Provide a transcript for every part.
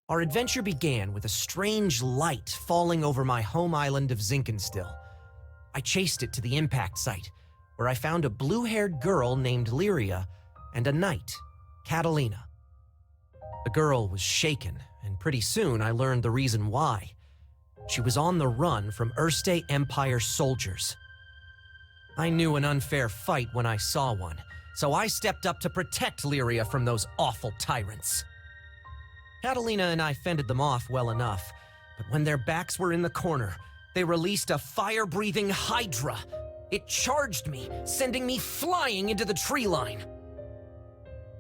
Our adventure began with a strange light falling over my home island of Zinkenstil. I chased it to the impact site, where I found a blue-haired girl named Lyria and a knight, Catalina. The girl was shaken, and pretty soon I learned the reason why. She was on the run from Erste Empire soldiers. I knew an unfair fight when I saw one, so I stepped up to protect Lyria from those awful tyrants. Catalina and I fended them off well enough, but when their backs were in the corner, they released a fire-breathing hydra. It charged me, sending me flying into the tree line.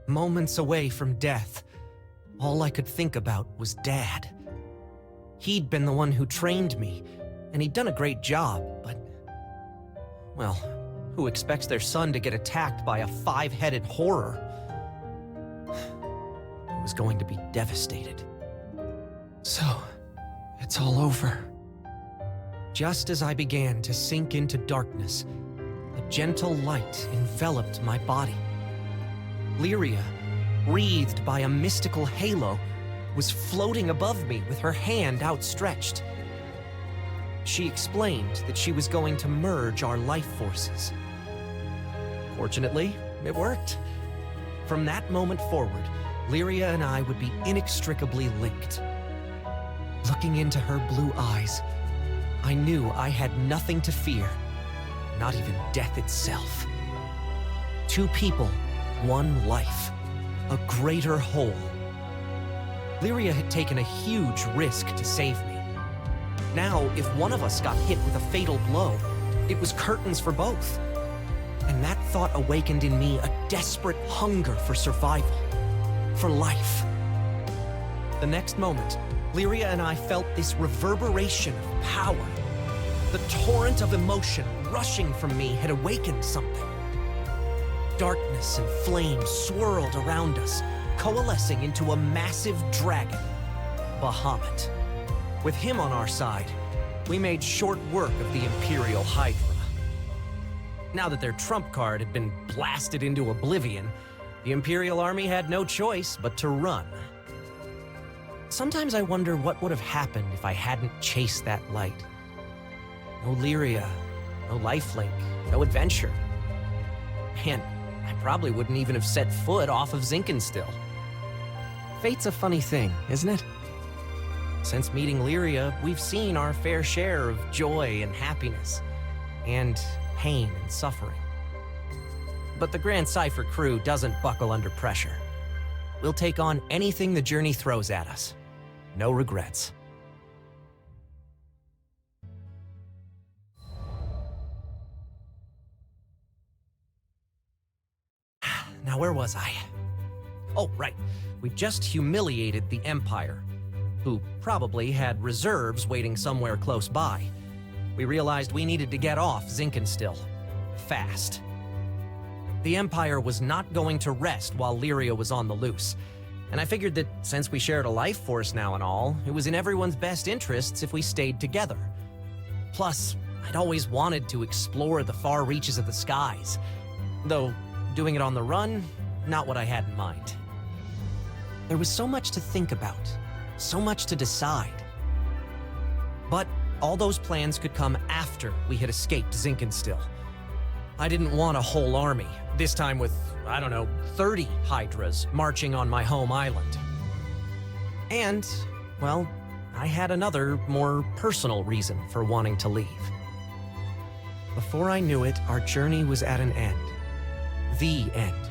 Moments away from death, all I could think about was Dad. He'd been the one who trained me, and he'd done a great job, but... well, who expects their son to get attacked by a 5-headed horror? I was going to be devastated. So, it's all over. Just as I began to sink into darkness, a gentle light enveloped my body. Lyria, wreathed by a mystical halo, was floating above me with her hand outstretched. She explained that she was going to merge our life forces. Fortunately, it worked. From that moment forward, Lyria and I would be inextricably linked. Looking into her blue eyes, I knew I had nothing to fear, not even death itself. 2 people, 1 life, a greater whole. Lyria had taken a huge risk to save me. Now, if one of us got hit with a fatal blow, it was curtains for both. And that thought awakened in me a desperate hunger for survival, for life. The next moment, Lyria and I felt this reverberation of power. The torrent of emotion rushing from me had awakened something. Darkness and flame swirled around us, coalescing into a massive dragon, Bahamut. With him on our side, we made short work of the Imperial Hydra. Now that their trump card had been blasted into oblivion, the Imperial Army had no choice but to run. Sometimes I wonder what would have happened if I hadn't chased that light. No Lyria, no lifelink, no adventure. Man, I probably wouldn't even have set foot off of Zinkenstil. Fate's a funny thing, isn't it? Since meeting Lyria, we've seen our fair share of joy and happiness, and pain and suffering. But the Grand Cypher crew doesn't buckle under pressure. We'll take on anything the journey throws at us. No regrets. Now, where was I? Oh, right. We just humiliated the Empire, who probably had reserves waiting somewhere close by. We realized we needed to get off Zinkenstil. Fast. The Empire was not going to rest while Lyria was on the loose, and I figured that since we shared a life force now and all, it was in everyone's best interests if we stayed together. Plus, I'd always wanted to explore the far reaches of the skies, though doing it on the run, not what I had in mind. There was so much to think about, so much to decide. But all those plans could come after we had escaped Zinkenstil. I didn't want a whole army, this time with, 30 Hydras marching on my home island. And, well, I had another, more personal reason for wanting to leave. Before I knew it, our journey was at an end. The end.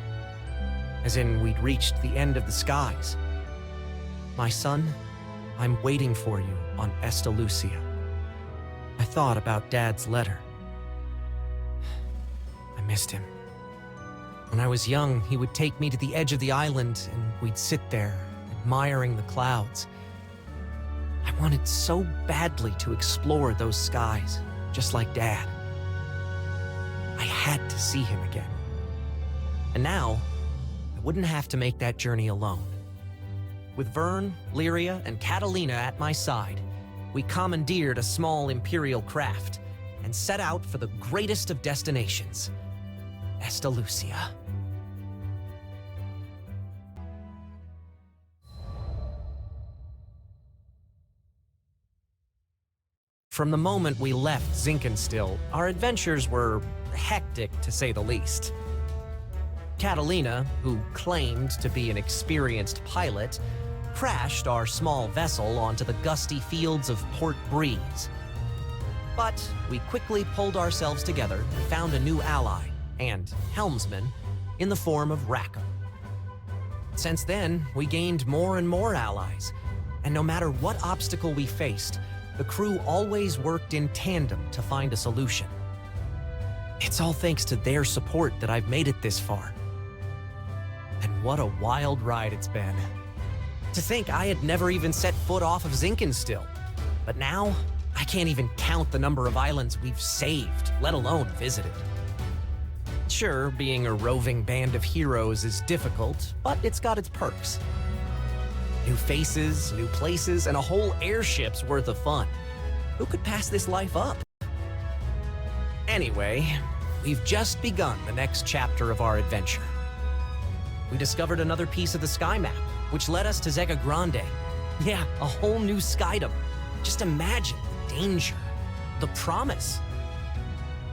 As in, we'd reached the end of the skies. My son, I'm waiting for you on Estalucia. I thought about Dad's letter. I missed him. When I was young, he would take me to the edge of the island and we'd sit there, admiring the clouds. I wanted so badly to explore those skies, just like Dad. I had to see him again. And now, I wouldn't have to make that journey alone. With Vyrn, Lyria, and Catalina at my side, we commandeered a small Imperial craft and set out for the greatest of destinations, Estalucia. From the moment we left Zinkenstill, our adventures were hectic, to say the least. Catalina, who claimed to be an experienced pilot, crashed our small vessel onto the gusty fields of Port Breeze. But we quickly pulled ourselves together and found a new ally, and helmsman, in the form of Rackham. Since then, we gained more and more allies, and no matter what obstacle we faced, the crew always worked in tandem to find a solution. It's all thanks to their support that I've made it this far. And what a wild ride it's been. To think I had never even set foot off of Zinkenstill, but now I can't even count the number of islands we've saved, let alone visited. Sure, being a roving band of heroes is difficult, but it's got its perks. New faces, new places, and a whole airship's worth of fun. Who could pass this life up? Anyway, we've just begun the next chapter of our adventure. We discovered another piece of the sky map, which led us to Zega Grande. Yeah, a whole new skydom. Just imagine the danger, the promise.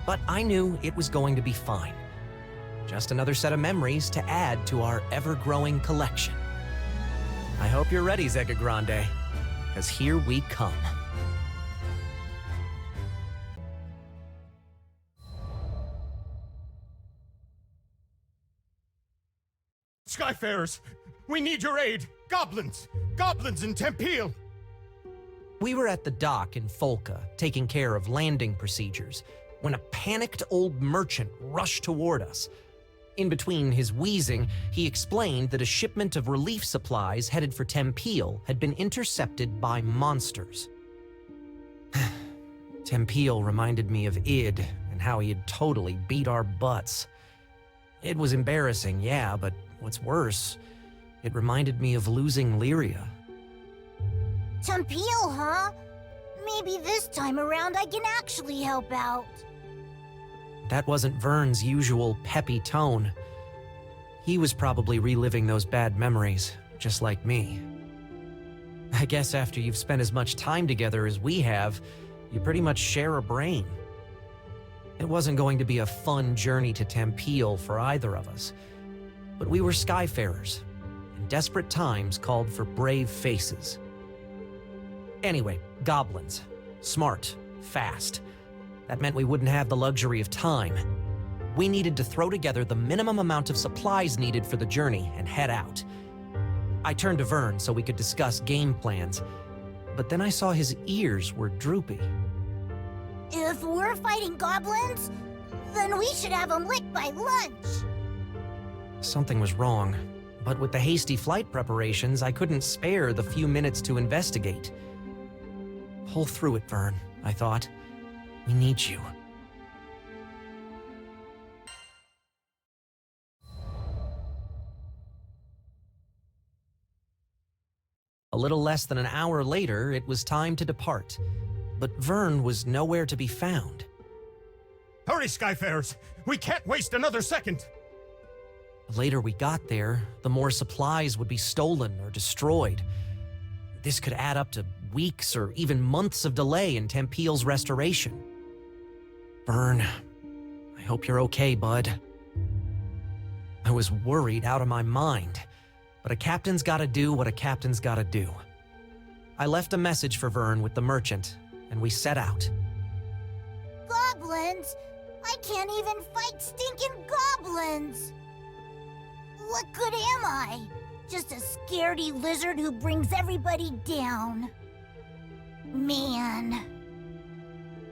But I knew it was going to be fine. Just another set of memories to add to our ever-growing collection. I hope you're ready, Zega Grande, because here we come. Skyfarers, we need your aid! Goblins! Goblins in Tempeal! We were at the dock in Folca, taking care of landing procedures, when a panicked old merchant rushed toward us. In between his wheezing, he explained that a shipment of relief supplies headed for Tempeal had been intercepted by monsters. Tempeal reminded me of Id and how he had totally beat our butts. It was embarrassing, yeah, but what's worse, it reminded me of losing Lyria. Tempeal, huh? Maybe this time around I can actually help out. That wasn't Vyrn's usual peppy tone. He was probably reliving those bad memories, just like me. I guess after you've spent as much time together as we have, you pretty much share a brain. It wasn't going to be a fun journey to Tempeal for either of us, but we were Skyfarers, and desperate times called for brave faces. Anyway, goblins. Smart, fast. That meant we wouldn't have the luxury of time. We needed to throw together the minimum amount of supplies needed for the journey and head out. I turned to Vyrn so we could discuss game plans, but then I saw his ears were droopy. If we're fighting goblins, then we should have them licked by lunch. Something was wrong, but with the hasty flight preparations, I couldn't spare the few minutes to investigate. Pull through it, Vyrn, I thought. We need you. A little less than an hour later, it was time to depart, but Vyrn was nowhere to be found. Hurry, Skyfarers! We can't waste another second! The later we got there, the more supplies would be stolen or destroyed. This could add up to weeks or even months of delay in Tempeal's restoration. Vyrn, I hope you're okay, bud. I was worried out of my mind, but a captain's gotta do what a captain's gotta do. I left a message for Vyrn with the merchant, and we set out. Goblins? I can't even fight stinking goblins! What good am I? Just a scaredy lizard who brings everybody down. Man.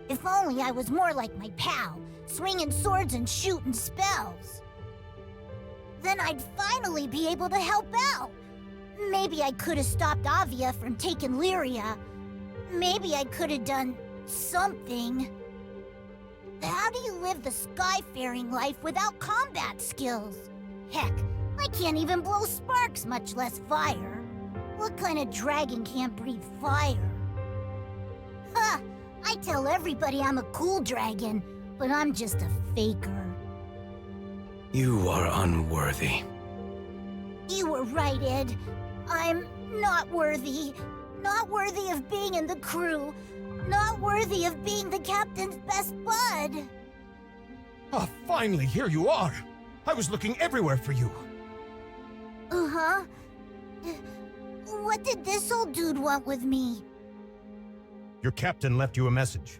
If only I was more like my pal, swinging swords and shooting spells. Then I'd finally be able to help out. Maybe I could have stopped Avia from taking Lyria. Maybe I could have done something. How do you live the skyfaring life without combat skills? Heck, I can't even blow sparks, much less fire. What kind of dragon can't breathe fire? Ha! I tell everybody I'm a cool dragon, but I'm just a faker. You are unworthy. You were right, Ed. I'm not worthy. Not worthy of being in the crew. Not worthy of being the captain's best bud. Oh, finally, here you are. I was looking everywhere for you. Uh-huh. What did this old dude want with me? Your captain left you a message.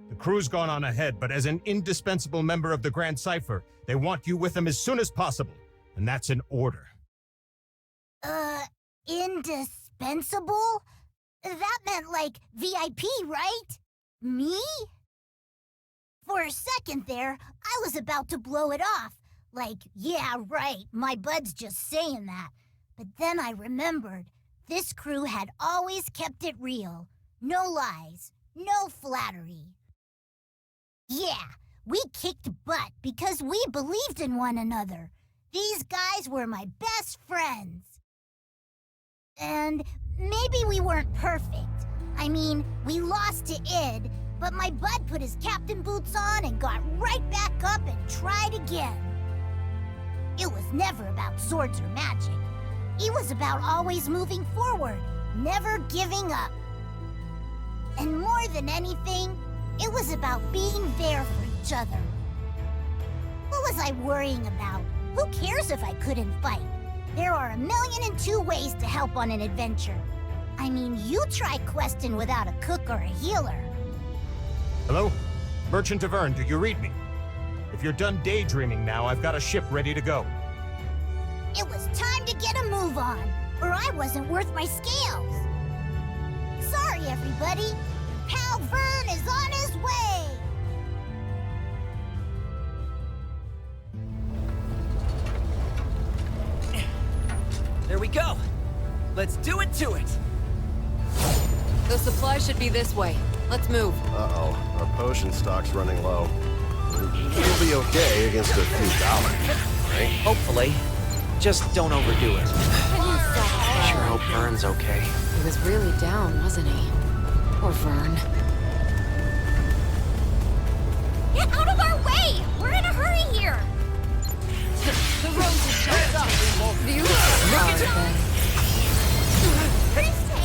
The crew's gone on ahead, but as an indispensable member of the Grand Cipher, they want you with them as soon as possible. And that's an order. Indispensable? That meant like VIP, right? Me? For a second there, I was about to blow it off. Like, yeah, right, my bud's just saying that. But then I remembered, this crew had always kept it real. No lies, no flattery. Yeah, we kicked butt because we believed in one another. These guys were my best friends. And maybe we weren't perfect. I mean, we lost to Id, but my bud put his captain boots on and got right back up and tried again. It was never about swords or magic. It was about always moving forward, never giving up. And more than anything, it was about being there for each other. What was I worrying about? Who cares if I couldn't fight? There are 1,000,002 ways to help on an adventure. I mean, you try questing without a cook or a healer. Hello? Merchant of Vyrn, do you read me? If you're done daydreaming now, I've got a ship ready to go. It was time to get a move on, or I wasn't worth my scales. Sorry, everybody. Pal Vyrn is on his way. There we go. Let's do it to it. The supply should be this way. Let's move. Uh-oh, our potion stock's running low. We'll be okay against a few goblins, right? Hopefully. Just don't overdo it. Sure hope Vyrn's okay. He was really down, wasn't he? Poor Vyrn. Get out of our way! We're in a hurry here! The roses shows up. Beautiful flower bed.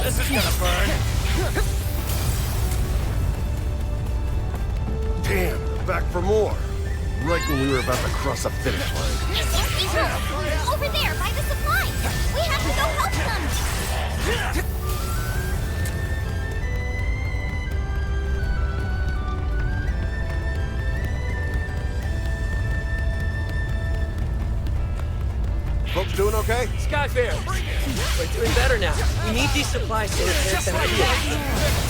This is gonna burn. Damn, back for more. Right when we were about to cross the finish line. Over there, by the supplies! We have to go help them! Folks doing okay? Skyfair! We're doing better now. We need these supplies to repair some ideas.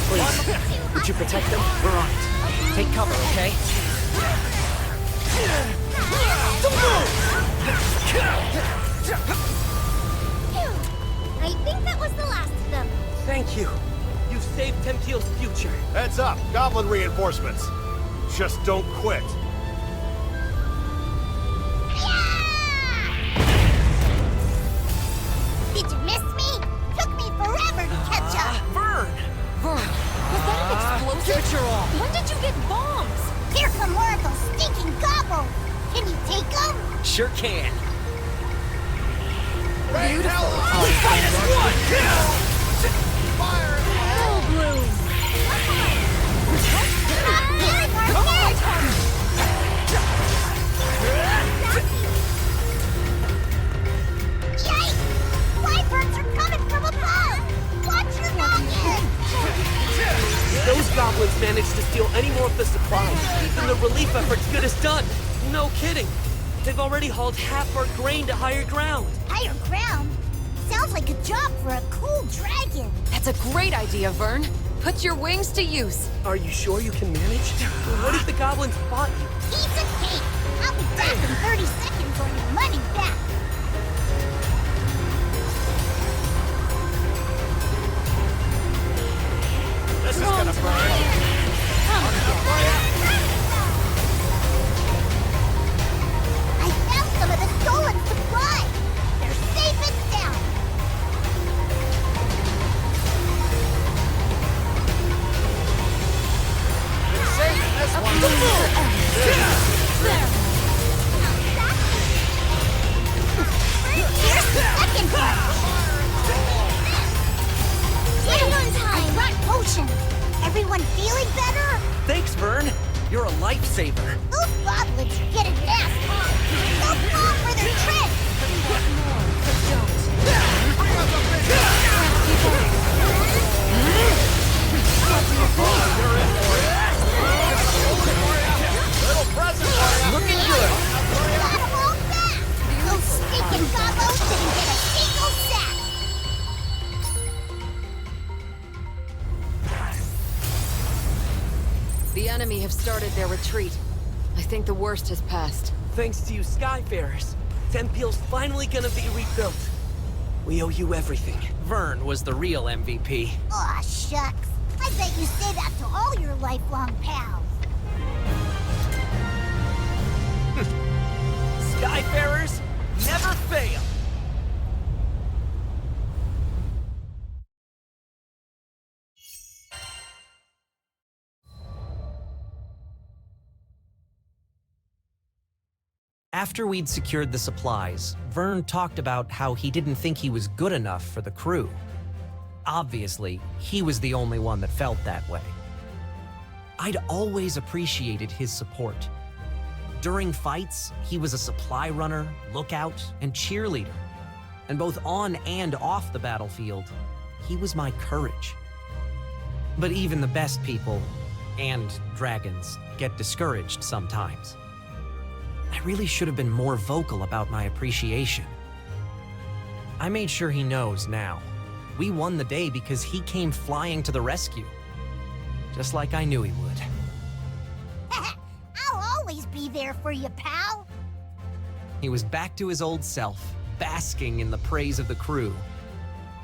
Please, would you protect them? We're on it. Take cover, okay? I think that was the last of them. Thank you. You saved Temkeel's future. Heads up, goblin reinforcements. Just don't quit. Did you miss me? Took me forever to catch up. Vyrn! Vyrn, was that an explosive? When did you get bombs? Here come more of those stinking gobbles. Can you take them? Sure can. Beautiful. Granblue. Stop getting our head! Yikes! Wyverns are coming from above! Watch your noggin! Those goblins managed to steal any more of the supplies. Even the relief effort's good as done. No kidding. They've already hauled half our grain to higher ground. Higher ground? Sounds like a job for a cool dragon. That's a great idea, Vyrn. Put your wings to use. Are you sure you can manage? What if the goblins fought you? Piece of cake! I'll be back in 30 seconds or your money back! This is gonna burn. I found some of the stolen supplies! They're safe and sound! This one. There! lifesaver. Those goblins are getting nasty. Don't fall for their trick. Looking good. Got 'em all back. Those stinking gobos didn't get a single sack. The enemy have started their retreat. I think the worst has passed. Thanks to you Skyfarers, Tempeal's finally gonna be rebuilt. We owe you everything. Vyrn was the real MVP. Aw, shucks. I bet you say that to all your lifelong pals. Skyfarers never fail. After we'd secured the supplies, Vyrn talked about how he didn't think he was good enough for the crew. Obviously, he was the only one that felt that way. I'd always appreciated his support. During fights, he was a supply runner, lookout, and cheerleader. And both on and off the battlefield, he was my courage. But even the best people, and dragons, get discouraged sometimes. I really should have been more vocal about my appreciation. I made sure he knows now. We won the day because he came flying to the rescue. Just like I knew he would. I'll always be there for you, pal. He was back to his old self, basking in the praise of the crew,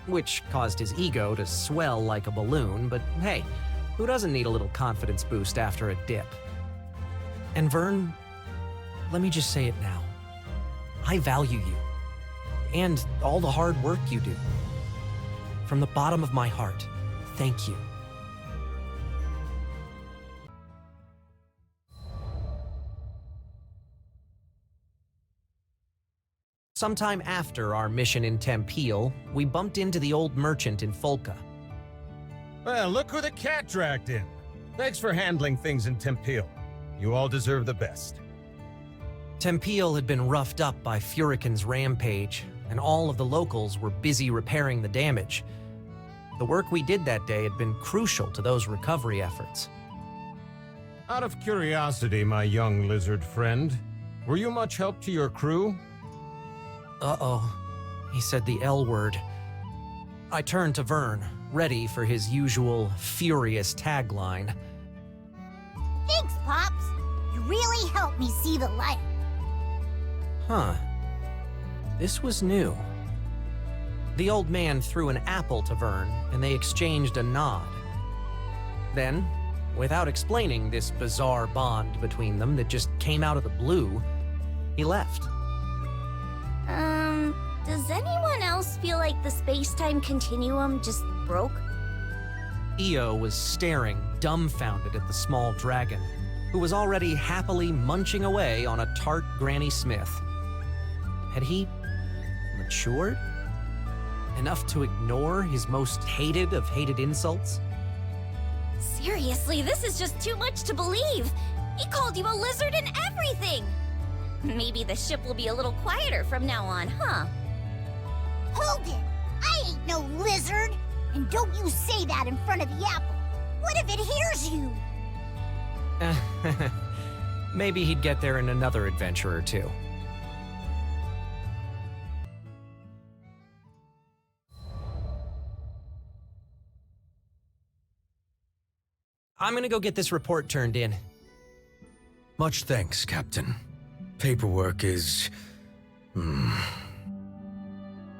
which caused his ego to swell like a balloon, but hey, who doesn't need a little confidence boost after a dip? And Vyrn, let me just say it now. I value you, and all the hard work you do. From the bottom of my heart, thank you. Sometime after our mission in Tempeal, we bumped into the old merchant in Folca. Well, look who the cat dragged in. Thanks for handling things in Tempeal. You all deserve the best. Tempeal had been roughed up by Furican's rampage, and all of the locals were busy repairing the damage. The work we did that day had been crucial to those recovery efforts. Out of curiosity, my young lizard friend, were you much help to your crew? Uh-oh, he said the L word. I turned to Vyrn, ready for his usual furious tagline. Thanks, Pops. You really helped me see the light. Huh. This was new. The old man threw an apple to Vyrn, and they exchanged a nod. Then, without explaining this bizarre bond between them that just came out of the blue, he left. Does anyone else feel like the space-time continuum just broke? Io was staring, dumbfounded at the small dragon, who was already happily munching away on a tart Granny Smith. Had he matured? Enough to ignore his most hated of hated insults? Seriously, this is just too much to believe. He called you a lizard and everything. Maybe the ship will be a little quieter from now on, huh? Hold it! I ain't no lizard! And don't you say that in front of the apple. What if it hears you? Maybe he'd get there in another adventure or two. I'm gonna go get this report turned in. Much thanks, Captain. Paperwork is...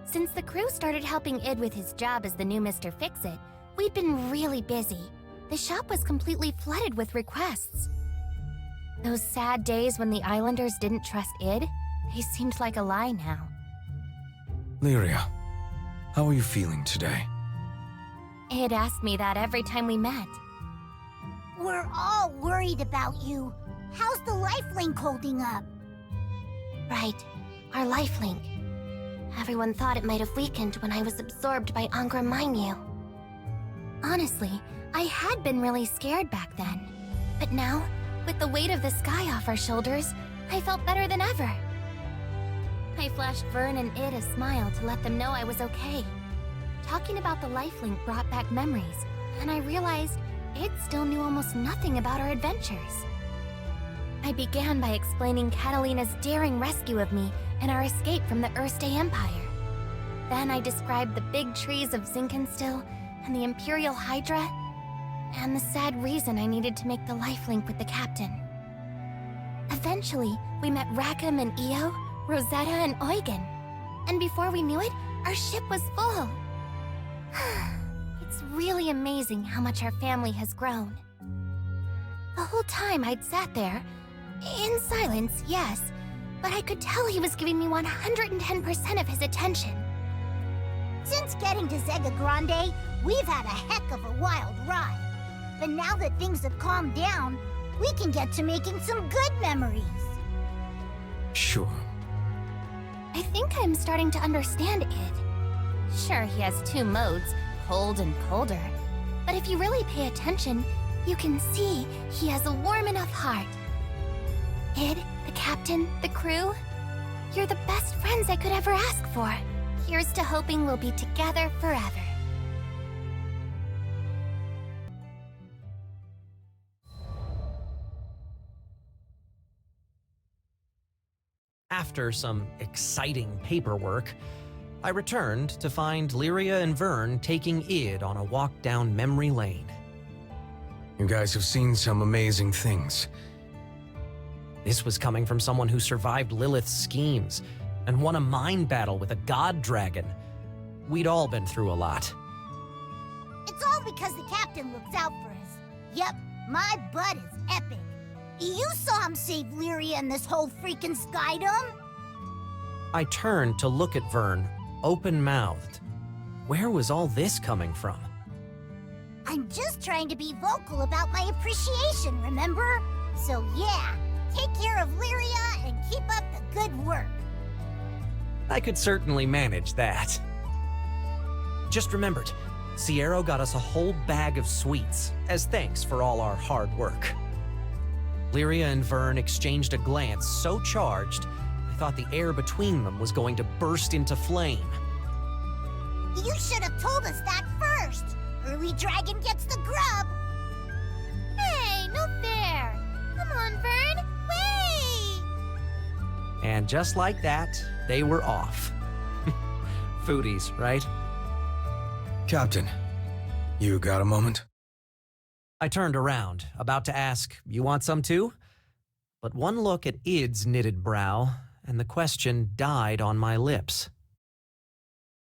Since the crew started helping Id with his job as the new Mr. Fix-It, we'd been really busy. The shop was completely flooded with requests. Those sad days when the Islanders didn't trust Id, they seemed like a lie now. Lyria, how are you feeling today? Id asked me that every time we met. We're all worried about you. How's the lifelink holding up? Right, our lifelink. Everyone thought it might have weakened when I was absorbed by Angra Mainyu. Honestly, I had been really scared back then. But now, With the weight of the sky off our shoulders, I felt better than ever. I flashed Vyrn and Id a smile to let them know I was okay. Talking about the lifelink brought back memories, and I realized Id still knew almost nothing about our adventures. I began by explaining Catalina's daring rescue of me and our escape from the Erste Empire. Then I described the big trees of Zinkenstill and the Imperial Hydra, and the sad reason I needed to make the lifelink with the captain. Eventually, we met Rackham and Io, Rosetta and Eugen, and before we knew it, our ship was full. It's really amazing how much our family has grown. The whole time I'd sat there, in silence, yes, but I could tell he was giving me 110% of his attention. Since getting to Zega Grande, we've had a heck of a wild ride. But now that things have calmed down, we can get to making some good memories. Sure. I think I'm starting to understand Id. Sure, he has two modes, cold and colder. But if you really pay attention, you can see he has a warm enough heart. Id, the captain, the crew, you're the best friends I could ever ask for. Here's to hoping we'll be together forever. After some exciting paperwork, I returned to find Lyria and Vyrn taking Id on a walk down memory lane. You guys have seen some amazing things. This was coming from someone who survived Lilith's schemes and won a mind battle with a god dragon. We'd all been through a lot. It's all because the captain looks out for us. Yep, my butt is epic. You saw him save Lyria and this whole freaking skydom? I turned to look at Vyrn, open-mouthed. Where was all this coming from? I'm just trying to be vocal about my appreciation, remember? So yeah, take care of Lyria and keep up the good work. I could certainly manage that. Just remembered, Sierra got us a whole bag of sweets as thanks for all our hard work. Lyria and Vyrn exchanged a glance so charged, I thought the air between them was going to burst into flame. You should have told us that first. Early dragon gets the grub. Hey, no fair. Come on, Vyrn, wait! And just like that, they were off. Foodies, right? Captain, you got a moment? I turned around, about to ask, "You want some too?" But one look at Id's knitted brow, and the question died on my lips.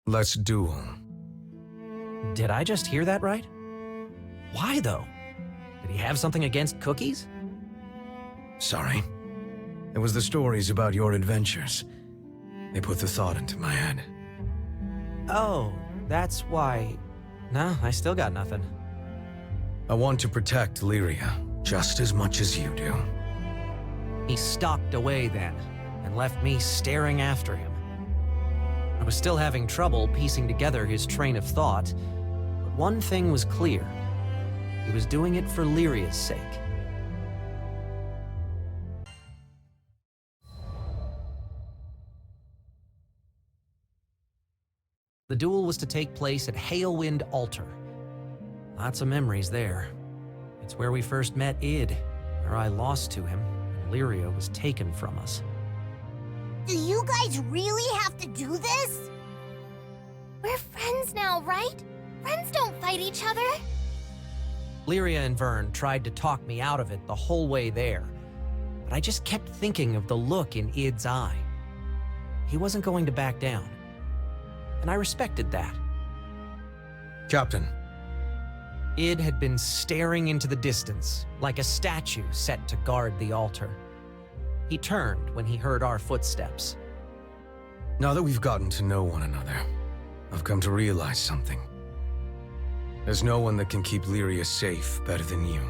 Let's duel. Did I just hear that right? Why, though? Did he have something against cookies? Sorry. It was the stories about your adventures. They put the thought into my head. Oh, that's why... No, I still got nothing. I want to protect Lyria just as much as you do. He stalked away then, and left me staring after him. I was still having trouble piecing together his train of thought, but one thing was clear. He was doing it for Lyria's sake. The duel was to take place at Halewind Altar. Lots of memories there. It's where we first met Id, where I lost to him, and Lyria was taken from us. Do you guys really have to do this? We're friends now, right? Friends don't fight each other. Lyria and Vyrn tried to talk me out of it the whole way there, but I just kept thinking of the look in Id's eye. He wasn't going to back down, and I respected that. Captain. Id had been staring into the distance, like a statue set to guard the altar. He turned when he heard our footsteps. Now that we've gotten to know one another, I've come to realize something. There's no one that can keep Lyria safe better than you.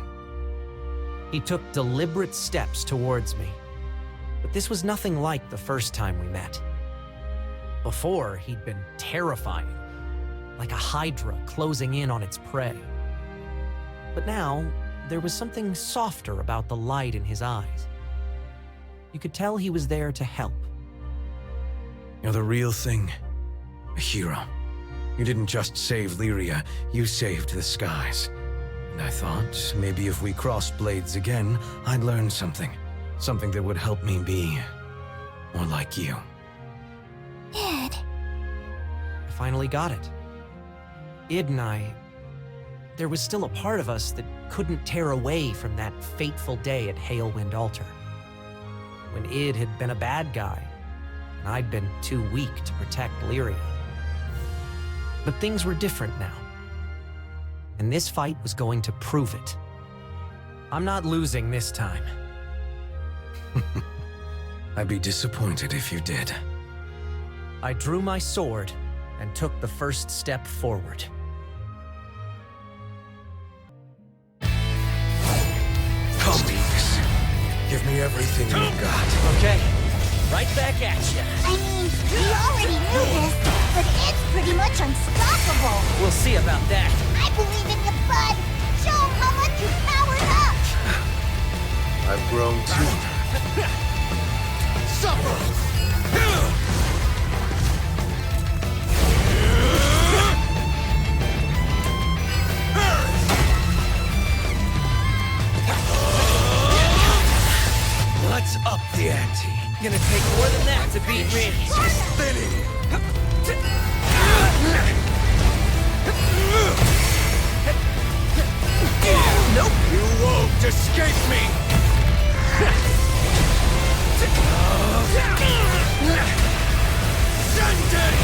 He took deliberate steps towards me, but this was nothing like the first time we met. Before, he'd been terrifying, like a hydra closing in on its prey. But now, there was something softer about the light in his eyes. You could tell he was there to help. You're the real thing. A hero. You didn't just save Lyria, you saved the skies. And I thought, maybe if we crossed blades again, I'd learn something. Something that would help me be more like you. Id. I finally got it. Id and I... There was still a part of us that couldn't tear away from that fateful day at Halewind Altar. When Id had been a bad guy, and I'd been too weak to protect Lyria. But things were different now. And this fight was going to prove it. I'm not losing this time. I'd be disappointed if you did. I drew my sword and took the first step forward. Colleagues, give me everything you've got. Okay, right back at you. I mean, we already knew this, but it's pretty much unstoppable. We'll see about that. I believe in you, bud. Show 'em how much you powered up. I've grown too. Let's up the ante. Gonna take more than that to beat me. Spinning! Nope. You won't escape me! Sentence!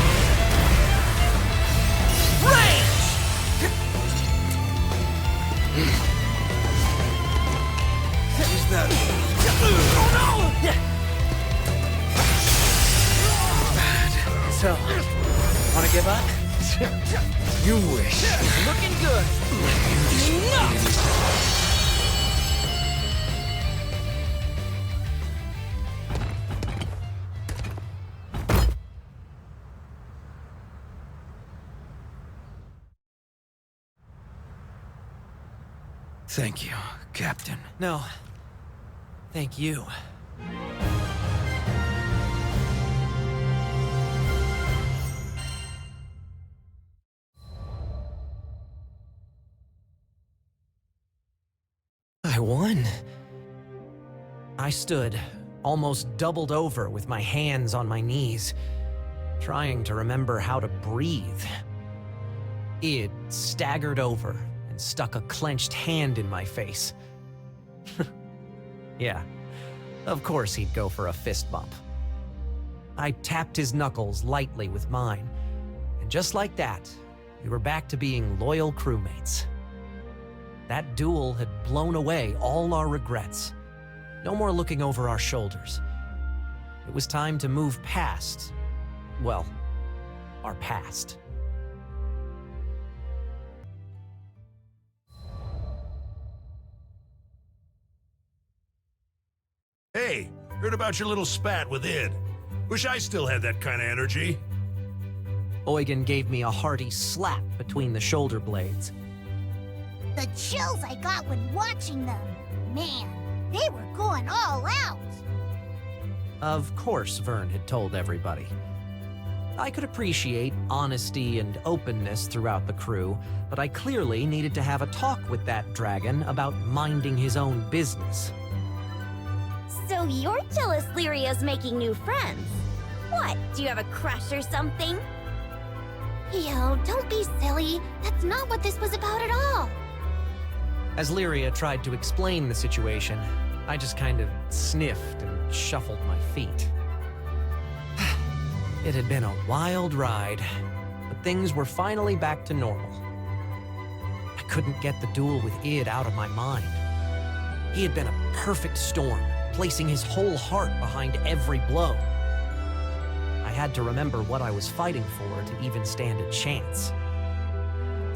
Range! Is that... Oh no! So, wanna give up? You wish. Looking good. Thank you, Captain. No. Thank you. I won. I stood, almost doubled over with my hands on my knees, trying to remember how to breathe. Id staggered over and stuck a clenched hand in my face. Yeah, of course he'd go for a fist bump. I tapped his knuckles lightly with mine, and just like that, we were back to being loyal crewmates. That duel had blown away all our regrets. No more looking over our shoulders. It was time to move past, well, our past. Hey, heard about your little spat with Id. Wish I still had that kind of energy. Eugen gave me a hearty slap between the shoulder blades. The chills I got when watching them. Man, they were going all out. Of course Vyrn had told everybody. I could appreciate honesty and openness throughout the crew, but I clearly needed to have a talk with that dragon about minding his own business. So you're jealous Lyria's making new friends? What, do you have a crush or something? Yo, don't be silly. That's not what this was about at all. As Lyria tried to explain the situation, I just kind of sniffed and shuffled my feet. It had been a wild ride, but things were finally back to normal. I couldn't get the duel with Id out of my mind. He had been a perfect storm, placing his whole heart behind every blow. I had to remember what I was fighting for to even stand a chance.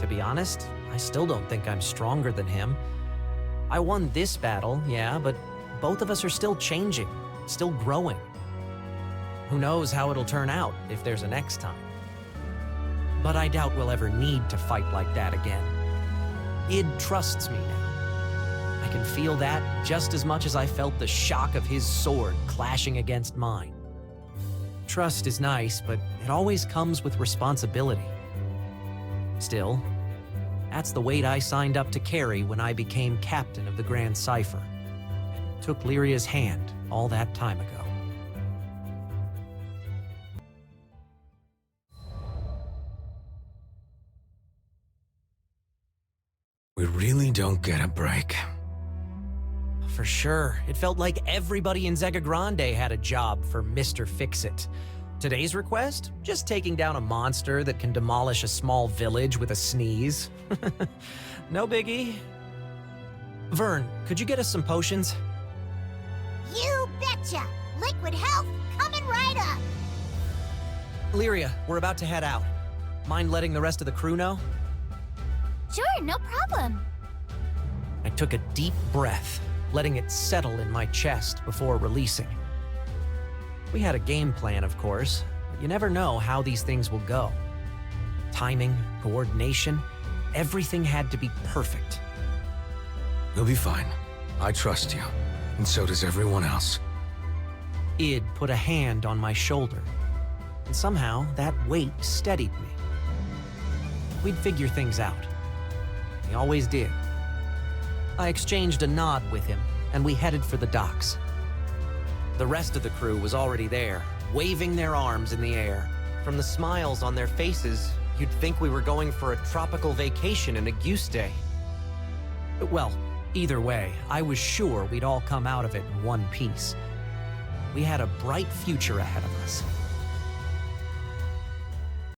To be honest, I still don't think I'm stronger than him. I won this battle, yeah, but both of us are still changing, still growing. Who knows how it'll turn out if there's a next time. But I doubt we'll ever need to fight like that again. Id trusts me now. I can feel that just as much as I felt the shock of his sword clashing against mine. Trust is nice, but it always comes with responsibility. Still, that's the weight I signed up to carry when I became captain of the Grand Cipher, and took Lyria's hand all that time ago. We really don't get a break. For sure, it felt like everybody in Zega Grande had a job for Mr. Fix-It. Today's request? Just taking down a monster that can demolish a small village with a sneeze. No biggie. Vyrn, could you get us some potions? You betcha! Liquid health coming right up! Lyria, we're about to head out. Mind letting the rest of the crew know? Sure, no problem. I took a deep breath, letting it settle in my chest before releasing. We had a game plan, of course, but you never know how these things will go. Timing, coordination, everything had to be perfect. You'll be fine. I trust you, and so does everyone else. Id put a hand on my shoulder, and somehow that weight steadied me. We'd figure things out. We always did. I exchanged a nod with him, and we headed for the docks. The rest of the crew was already there, waving their arms in the air. From the smiles on their faces, you'd think we were going for a tropical vacation in a goose day. Well, either way, I was sure we'd all come out of it in one piece. We had a bright future ahead of us.